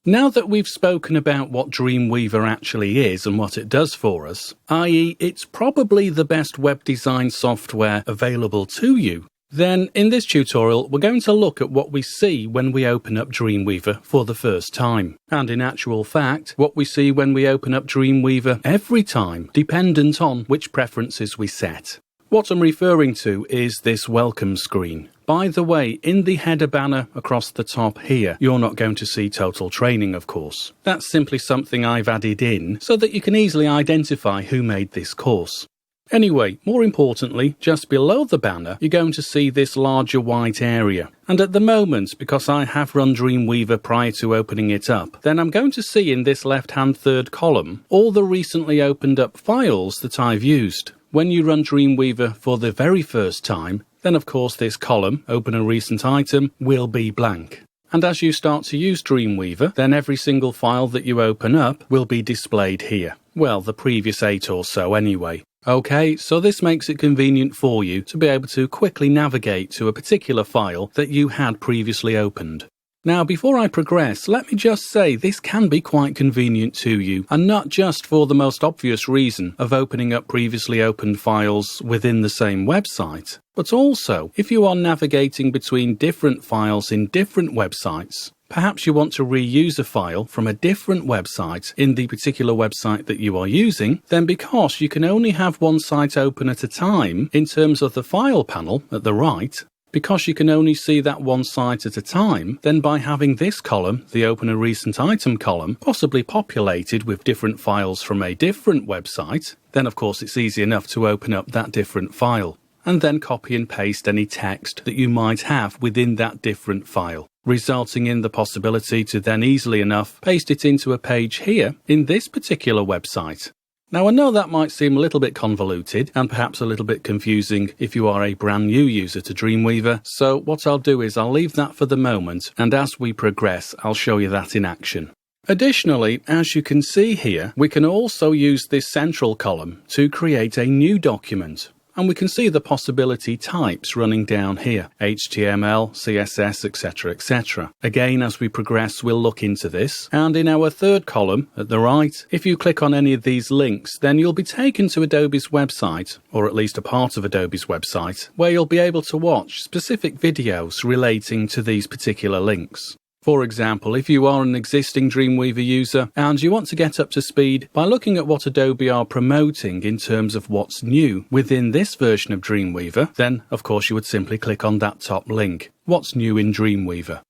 Now that we've spoken about what Dreamweaver actually is and what it does for us, i.e. it's probably the best web design software available to you, then in this tutorial we're going to look at what we see when we open up Dreamweaver for the first time. And in actual fact, what we see when we open up Dreamweaver every time, dependent on which preferences we set. What I'm referring to is this welcome screen. By the way, in the header banner across the top here, you're not going to see total training, of course. That's simply something I've added in so that you can easily identify who made this course. Anyway, more importantly, just below the banner, you're going to see this larger white area. And at the moment, because I have run Dreamweaver prior to opening it up, then I'm going to see in this left-hand third column all the recently opened up files that I've used. When you run Dreamweaver for the very first time, then of course this column, Open a Recent Item, will be blank. And as you start to use Dreamweaver, then every single file that you open up will be displayed here. Well, the previous 8 or so anyway. Okay, so this makes it convenient for you to be able to quickly navigate to a particular file that you had previously opened. Now, before I progress, let me just say this can be quite convenient to you, and not just for the most obvious reason of opening up previously opened files within the same website, but also if you are navigating between different files in different websites. Perhaps you want to reuse a file from a different website in the particular website that you are using, then because you can only have one site open at a time in terms of the file panel at the right, because you can only see that one site at a time, then by having this column, the Open a Recent Item column, possibly populated with different files from a different website, then of course it's easy enough to open up that different file, and then copy and paste any text that you might have within that different file, resulting in the possibility to then easily enough paste it into a page here in this particular website. Now I know that might seem a little bit convoluted and perhaps a little bit confusing if you are a brand new user to Dreamweaver, so what I'll do is I'll leave that for the moment, and as we progress I'll show you that in action. Additionally, as you can see here, we can also use this central column to create a new document. And we can see the possibility types running down here, HTML, CSS, etc, etc. Again, as we progress, we'll look into this. And in our third column, at the right, if you click on any of these links, then you'll be taken to Adobe's website, or at least a part of Adobe's website, where you'll be able to watch specific videos relating to these particular links. For example, if you are an existing Dreamweaver user and you want to get up to speed by looking at what Adobe are promoting in terms of what's new within this version of Dreamweaver, then of course you would simply click on that top link, What's New in Dreamweaver.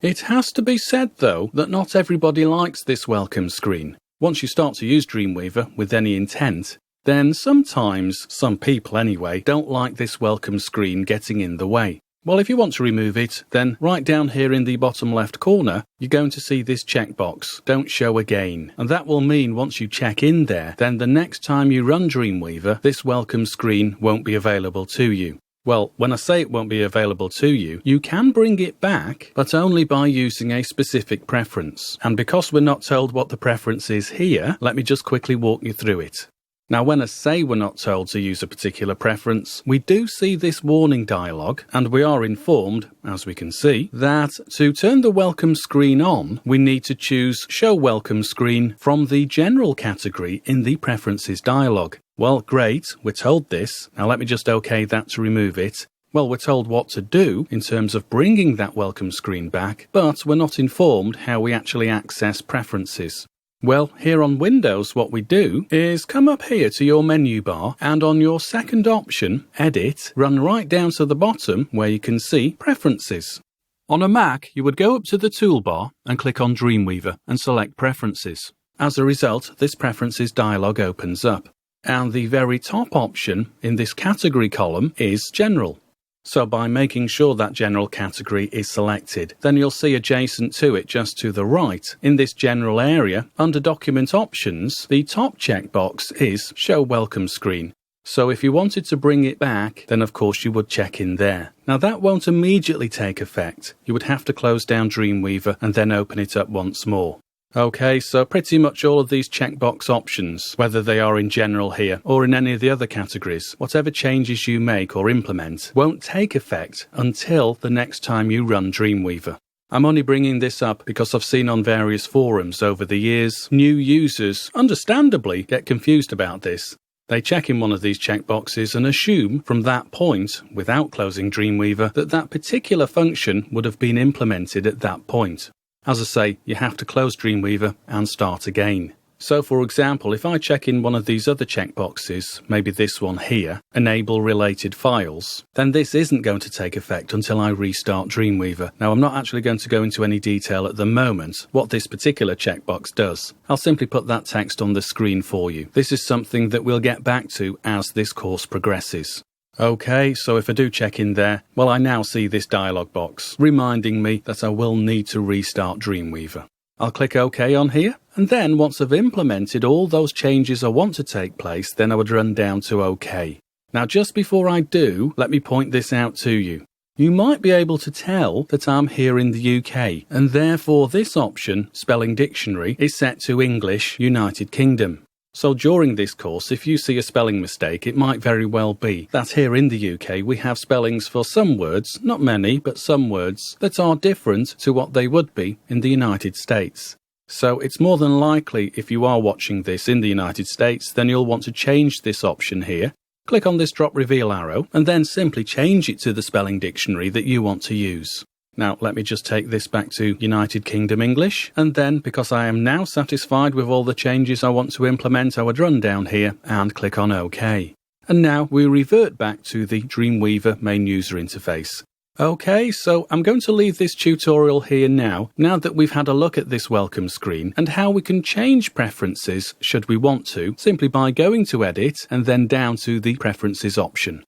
It has to be said though that not everybody likes this welcome screen. Once you start to use Dreamweaver with any intent, then sometimes, some people anyway, don't like this welcome screen getting in the way. Well, if you want to remove it, then right down here in the bottom left corner, you're going to see this checkbox, Don't Show Again. And that will mean once you check in there, then the next time you run Dreamweaver, this welcome screen won't be available to you. Well, when I say it won't be available to you, you can bring it back, but only by using a specific preference. And because we're not told what the preference is here, let me just quickly walk you through it. Now, when I say we're not told to use a particular preference, we do see this warning dialog, and we are informed, as we can see, that to turn the welcome screen on, we need to choose Show Welcome Screen from the General category in the Preferences dialog. Well, great, we're told this. Now let me just OK that to remove it. Well, we're told what to do in terms of bringing that welcome screen back, but we're not informed how we actually access preferences. Well, here on Windows, what we do is come up here to your menu bar, and on your second option, Edit, run right down to the bottom where you can see Preferences. On a Mac, you would go up to the toolbar and click on Dreamweaver and select Preferences. As a result, this Preferences dialog opens up. And the very top option in this category column is General. So by making sure that General category is selected, then you'll see adjacent to it just to the right, in this General area, under Document Options, the top checkbox is Show Welcome Screen. So if you wanted to bring it back, then of course you would check in there. Now that won't immediately take effect. You would have to close down Dreamweaver and then open it up once more. Okay, so pretty much all of these checkbox options, whether they are in General here or in any of the other categories, whatever changes you make or implement won't take effect until the next time you run Dreamweaver. I'm only bringing this up because I've seen on various forums over the years, new users, understandably, get confused about this. They check in one of these checkboxes and assume from that point, without closing Dreamweaver, that particular function would have been implemented at that point. As I say, you have to close Dreamweaver and start again. So for example, if I check in one of these other checkboxes, maybe this one here, enable related files, then this isn't going to take effect until I restart Dreamweaver. Now I'm not actually going to go into any detail at the moment what this particular checkbox does. I'll simply put that text on the screen for you. This is something that we'll get back to as this course progresses. Okay, so if I do check in there, well, I now see this dialog box reminding me that I will need to restart Dreamweaver. I'll click OK on here, and then once I've implemented all those changes I want to take place, then I would run down to OK. Now just before I do, let me point this out to you. You might be able to tell that I'm here in the UK, and therefore this option, Spelling Dictionary, is set to English, United Kingdom. So during this course, if you see a spelling mistake, it might very well be that here in the UK we have spellings for some words, not many, but some words, that are different to what they would be in the United States. So it's more than likely if you are watching this in the United States, then you'll want to change this option here. Click on this drop reveal arrow and then simply change it to the spelling dictionary that you want to use. Now, let me just take this back to United Kingdom English, and then, because I am now satisfied with all the changes I want to implement, I would run down here and click on OK. And now we revert back to the Dreamweaver main user interface. Okay, so I'm going to leave this tutorial here now that we've had a look at this welcome screen and how we can change preferences should we want to, simply by going to Edit and then down to the Preferences option.